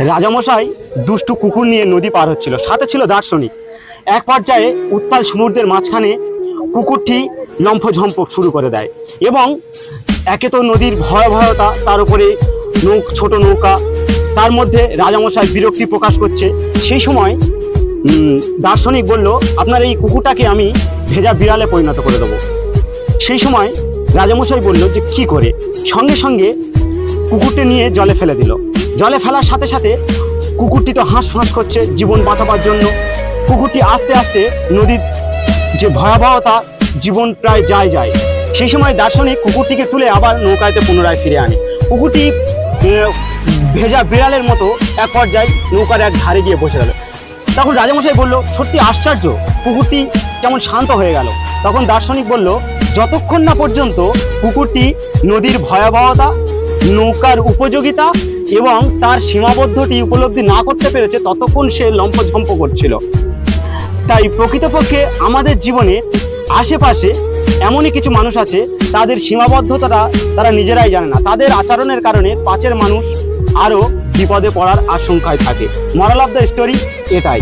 রাজামশাই দুষ্টু কুকুর নিয়ে নদী পার হচ্ছিল, সাথে ছিল দার্শনিক। এক পর্যায়ে উত্তাল সমুদ্রের মাঝখানে কুকুরটি লম্ফঝম্প শুরু করে দেয় এবং একে তো নদীর ভয়াবহতা, তার উপরে ছোট নৌকা, তার মধ্যে রাজামশাই বিরক্তি প্রকাশ করছে। সেই সময় দার্শনিক বলল, আপনার এই কুকুরটাকে আমি ভেজা বিড়ালে পরিণত করে দেবো। সেই সময় রাজামশাই বলল যে কী করে? সঙ্গে সঙ্গে কুকুরটি নিয়ে জলে ফেলে দিল। জলে ফেলার সাথে সাথে কুকুরটি তো হাঁসফাঁস করছে জীবন বাঁচাবার জন্য। কুকুরটি আস্তে আস্তে নদীর যে ভয়াবহতা, জীবন প্রায় যায়। সেই সময় দার্শনিক কুকুরটিকে তুলে আবার নৌকাতে পুনরায় ফিরে আনে। কুকুরটি ভেজা বিড়ালের মতো এক পর্যায়ে নৌকার এক ধারে গিয়ে বসে গেল। তখন রাজামশাই বলল, সত্যি আশ্চর্য, কুকুরটি কেমন শান্ত হয়ে গেল। তখন দার্শনিক বলল, যতক্ষণ না পর্যন্ত কুকুরটি নদীর ভয়াবহতা, নৌকার উপযোগিতা এবং তার সীমাবদ্ধটি উপলব্ধি না করতে পেরেছে, ততক্ষণ সে লম্ফঝম্প করছিল। তাই প্রকৃতপক্ষে আমাদের জীবনে আশেপাশে এমনই কিছু মানুষ আছে, তাদের সীমাবদ্ধতাটা তারা নিজেরাই জানে না। তাদের আচরণের কারণে পাশের মানুষ আরও বিপদে পড়ার আশঙ্কায় থাকে। মরাল অফ দ্য স্টোরি এটাই।